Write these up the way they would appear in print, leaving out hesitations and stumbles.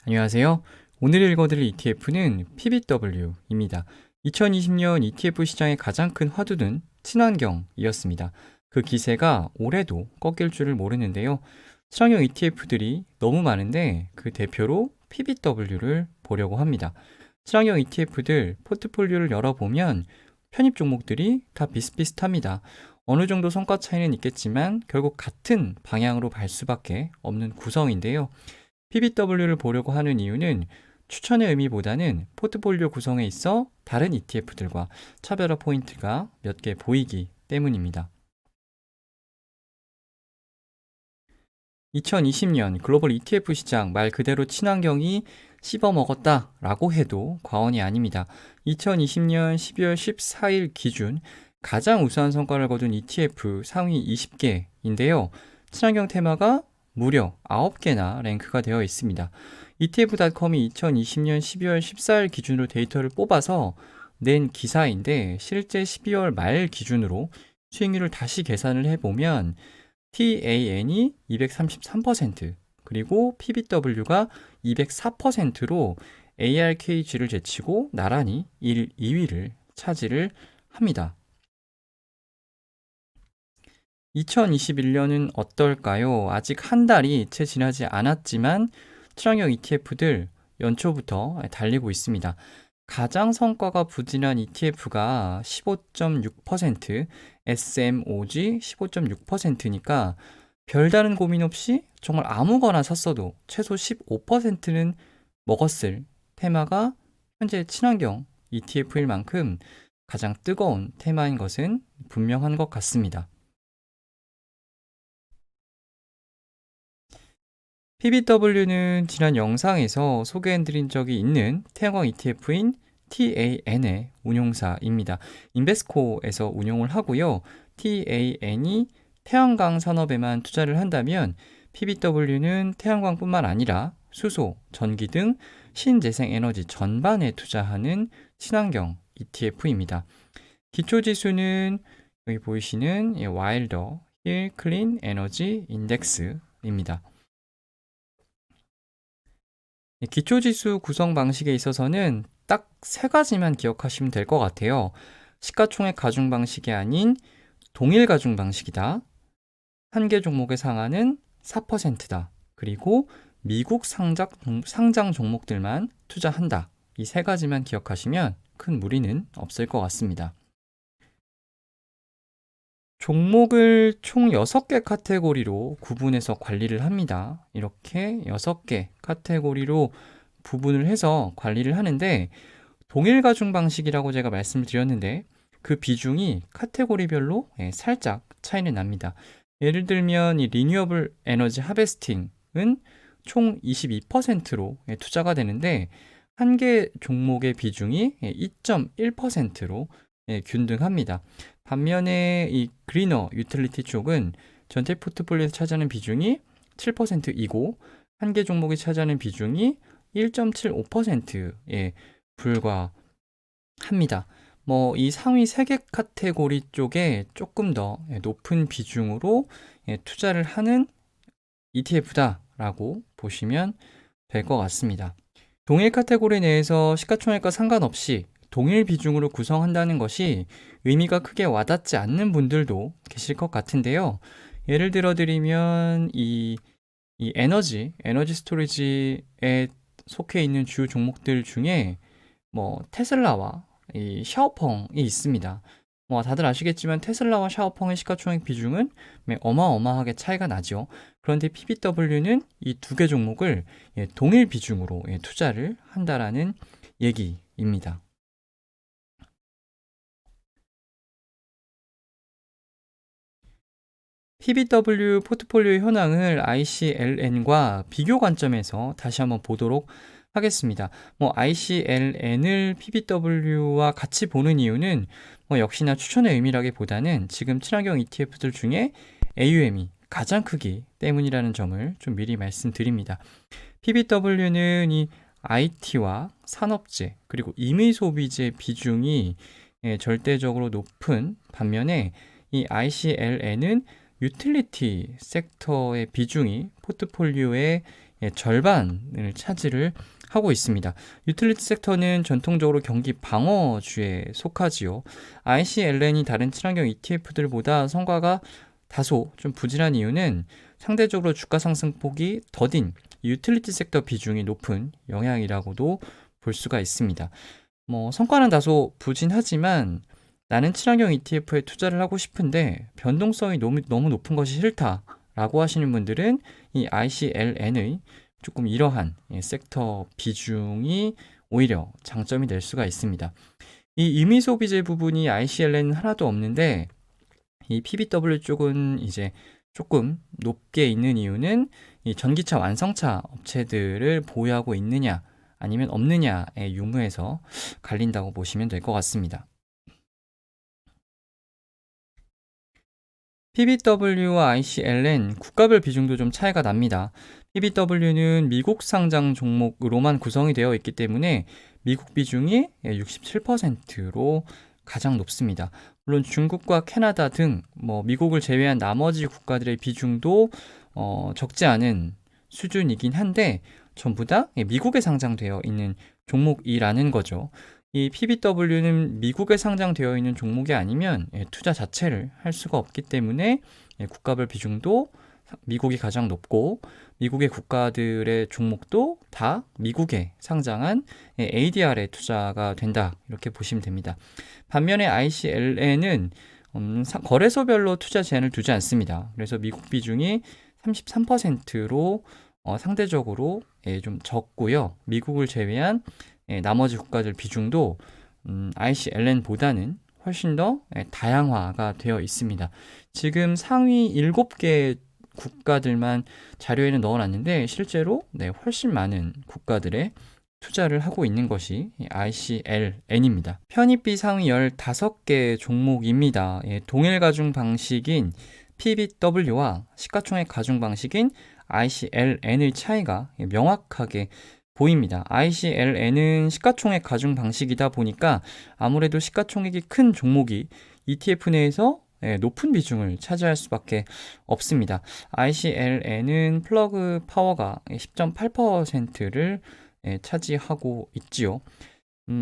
안녕하세요. 오늘 읽어드릴 ETF는 PBW입니다. 2020년 ETF 시장의 가장 큰 화두는 친환경이었습니다. 그 기세가 올해도 꺾일 줄을 모르는데요. 친환경 ETF들이 너무 많은데 그 대표로 PBW를 보려고 합니다. 친환경 ETF들 포트폴리오를 열어보면 편입 종목들이 다 비슷비슷합니다. 어느 정도 성과 차이는 있겠지만 결국 같은 방향으로 갈 수밖에 없는 구성인데요. PBW를 보려고 하는 이유는 추천의 의미보다는 포트폴리오 구성에 있어 다른 ETF들과 차별화 포인트가 몇 개 보이기 때문입니다. 2020년 글로벌 ETF 시장 말 그대로 친환경이 씹어먹었다 라고 해도 과언이 아닙니다. 2020년 12월 14일 기준 가장 우수한 성과를 거둔 ETF 상위 20개인데요. 친환경 테마가 무려 9개나 랭크가 되어 있습니다. etf.com이 2020년 12월 14일 기준으로 데이터를 뽑아서 낸 기사인데 실제 12월 말 기준으로 수익률을 다시 계산을 해보면 TAN이 233%, 그리고 PBW가 204%로 ARKG를 제치고 나란히 1, 2위를 차지를 합니다. 2021년은 어떨까요? 아직 한 달이 채 지나지 않았지만 친환경 ETF들 연초부터 달리고 있습니다. 가장 성과가 부진한 ETF가 15.6%, SMOG 15.6%니까 별다른 고민 없이 정말 아무거나 샀어도 최소 15%는 먹었을 테마가 현재 친환경 ETF일 만큼 가장 뜨거운 테마인 것은 분명한 것 같습니다. PBW는 지난 영상에서 소개해드린 적이 있는 태양광 ETF인 TAN의 운용사입니다. 인베스코에서 운용을 하고요. TAN이 태양광 산업에만 투자를 한다면 PBW는 태양광뿐만 아니라 수소, 전기 등 신재생 에너지 전반에 투자하는 친환경 ETF입니다. 기초지수는 여기 보이시는 와일더 힐 클린 에너지 인덱스입니다. 기초지수 구성 방식에 있어서는 딱 세 가지만 기억하시면 될 것 같아요. 시가총액 가중 방식이 아닌 동일 가중 방식이다. 한 개 종목의 상한은 4%다. 그리고 미국 상장 종목들만 투자한다. 이 세 가지만 기억하시면 큰 무리는 없을 것 같습니다. 종목을 총 6개 카테고리로 구분해서 관리를 합니다. 이렇게 6개 카테고리로 구분을 해서 관리를 하는데 동일 가중 방식이라고 제가 말씀을 드렸는데 그 비중이 카테고리별로 살짝 차이는 납니다. 예를 들면 이 리뉴어블 에너지 하베스팅은 총 22%로 투자가 되는데 한 개 종목의 비중이 2.1%로 균등합니다. 반면에 이 그리너 유틸리티 쪽은 전체 포트폴리오에서 차지하는 비중이 7%이고 한 개 종목이 차지하는 비중이 1.75%에 불과합니다. 이 상위 3개 카테고리 쪽에 조금 더 높은 비중으로 투자를 하는 ETF다라고 보시면 될 것 같습니다. 동일 카테고리 내에서 시가총액과 상관없이 동일 비중으로 구성한다는 것이 의미가 크게 와닿지 않는 분들도 계실 것 같은데요. 예를 들어 드리면 이 에너지 스토리지에 속해 있는 주요 종목들 중에 테슬라와 이 샤오펑이 있습니다. 다들 아시겠지만 테슬라와 샤오펑의 시가총액 비중은 어마어마하게 차이가 나죠. 그런데 PBW는 이 두 개 종목을 동일 비중으로 투자를 한다라는 얘기입니다. PBW 포트폴리오 현황을 ICLN과 비교 관점에서 다시 한번 보도록 하겠습니다. ICLN을 PBW와 같이 보는 이유는 역시나 추천의 의미라기보다는 지금 친환경 ETF들 중에 AUM이 가장 크기 때문이라는 점을 좀 미리 말씀드립니다. PBW는 이 IT와 산업재 그리고 임의소비재 비중이 절대적으로 높은 반면에 이 ICLN은 유틸리티 섹터의 비중이 포트폴리오의 절반을 차지를 하고 있습니다. 유틸리티 섹터는 전통적으로 경기 방어주에 속하지요. ICLN이 다른 친환경 ETF들보다 성과가 다소 좀 부진한 이유는 상대적으로 주가 상승폭이 더딘 유틸리티 섹터 비중이 높은 영향이라고도 볼 수가 있습니다. 성과는 다소 부진하지만 나는 친환경 ETF에 투자를 하고 싶은데 변동성이 너무 높은 것이 싫다라고 하시는 분들은 이 ICLN의 조금 이러한 섹터 비중이 오히려 장점이 될 수가 있습니다. 이 임의 소비재 부분이 ICLN은 하나도 없는데 이 PBW 쪽은 이제 조금 높게 있는 이유는 이 전기차 완성차 업체들을 보유하고 있느냐 아니면 없느냐의 유무에서 갈린다고 보시면 될 것 같습니다. PBW와 ICLN 국가별 비중도 좀 차이가 납니다. PBW는 미국 상장 종목으로만 구성이 되어 있기 때문에 미국 비중이 67%로 가장 높습니다. 물론 중국과 캐나다 등 미국을 제외한 나머지 국가들의 비중도 적지 않은 수준이긴 한데 전부 다 미국에 상장되어 있는 종목이라는 거죠. 이 PBW는 미국에 상장되어 있는 종목이 아니면 투자 자체를 할 수가 없기 때문에 국가별 비중도 미국이 가장 높고 미국의 국가들의 종목도 다 미국에 상장한 ADR에 투자가 된다 이렇게 보시면 됩니다. 반면에 ICLN은 거래소별로 투자 제한을 두지 않습니다. 그래서 미국 비중이 33%로 상대적으로 좀 적고요. 미국을 제외한 나머지 국가들 비중도 ICLN보다는 훨씬 더 다양화가 되어 있습니다. 지금 상위 7개 국가들만 자료에는 넣어놨는데 실제로 훨씬 많은 국가들의 투자를 하고 있는 것이 ICLN입니다. 편입비 상위 15개 종목입니다. 동일 가중 방식인 PBW와 시가총액 가중 방식인 ICLN의 차이가 명확하게 보입니다. ICLN은 시가총액 가중 방식이다 보니까 아무래도 시가총액이 큰 종목이 ETF 내에서 높은 비중을 차지할 수밖에 없습니다. ICLN은 플러그 파워가 10.8%를 차지하고 있지요.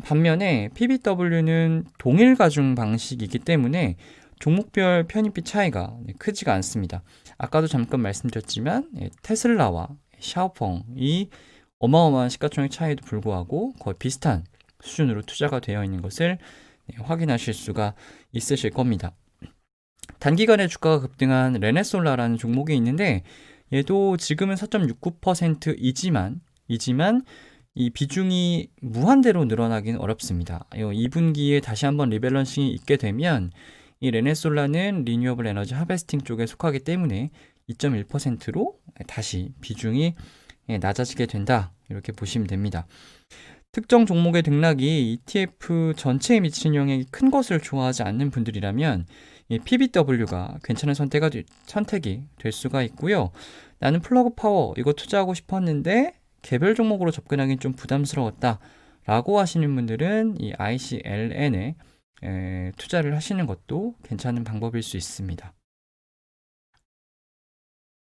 반면에 PBW는 동일 가중 방식이기 때문에 종목별 편입비 차이가 크지가 않습니다. 아까도 잠깐 말씀드렸지만 테슬라와 샤오펑이 어마어마한 시가총액 차이에도 불구하고 거의 비슷한 수준으로 투자가 되어 있는 것을 확인하실 수가 있으실 겁니다. 단기간에 주가가 급등한 레네솔라라는 종목이 있는데 얘도 지금은 4.69%이지만 이 비중이 무한대로 늘어나기는 어렵습니다. 2분기에 다시 한번 리밸런싱이 있게 되면 이 레네솔라는 리뉴어블 에너지 하베스팅 쪽에 속하기 때문에 2.1%로 다시 비중이 낮아지게 된다 이렇게 보시면 됩니다. 특정 종목의 등락이 ETF 전체에 미치는 영향이 큰 것을 좋아하지 않는 분들이라면 PBW가 괜찮은 선택이 될 수가 있고요. 나는 플러그 파워 이거 투자하고 싶었는데 개별 종목으로 접근하기는 좀 부담스러웠다 라고 하시는 분들은 이 ICLN에 투자를 하시는 것도 괜찮은 방법일 수 있습니다.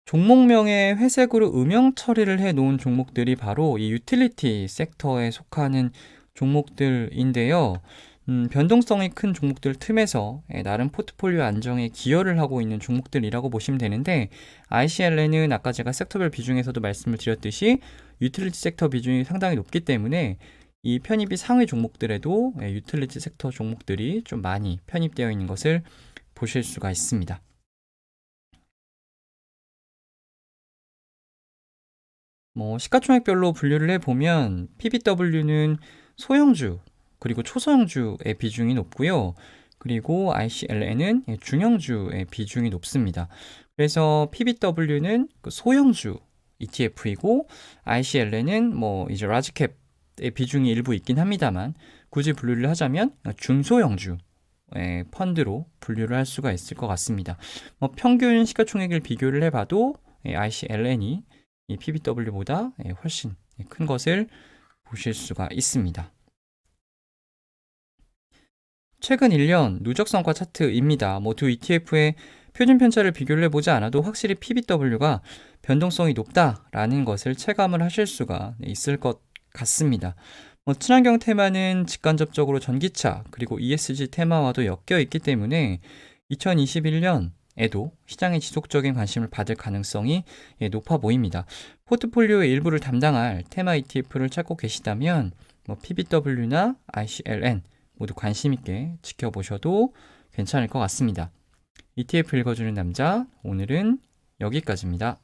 종목명에 회색으로 음영 처리를 해 놓은 종목들이 바로 이 유틸리티 섹터에 속하는 종목들인데요. 변동성이 큰 종목들 틈에서 나름 포트폴리오 안정에 기여를 하고 있는 종목들이라고 보시면 되는데 ICLN은 아까 제가 섹터별 비중에서도 말씀을 드렸듯이 유틸리티 섹터 비중이 상당히 높기 때문에 이 편입이 상위 종목들에도 유틸리티 섹터 종목들이 좀 많이 편입되어 있는 것을 보실 수가 있습니다. 시가총액별로 분류를 해보면 PBW는 소형주 그리고 초소형주의 비중이 높고요. 그리고 ICLN은 중형주의 비중이 높습니다. 그래서 PBW는 소형주 ETF이고 ICLN은 이제 라지캡의 비중이 일부 있긴 합니다만 굳이 분류를 하자면 중소형주 펀드로 분류를 할 수가 있을 것 같습니다. 평균 시가총액을 비교를 해봐도 ICLN이 이 PBW보다 훨씬 큰 것을 보실 수가 있습니다. 최근 1년 누적 성과 차트입니다. 두 ETF의 표준 편차를 비교를 해보지 않아도 확실히 PBW가 변동성이 높다라는 것을 체감을 하실 수가 있을 것 같습니다. 친환경 테마는 직간접적으로 전기차 그리고 ESG 테마와도 엮여 있기 때문에 2021년에도 시장에 지속적인 관심을 받을 가능성이 높아 보입니다. 포트폴리오의 일부를 담당할 테마 ETF를 찾고 계시다면 PBW나 ICLN 모두 관심 있게 지켜보셔도 괜찮을 것 같습니다. ETF 읽어주는 남자, 오늘은 여기까지입니다.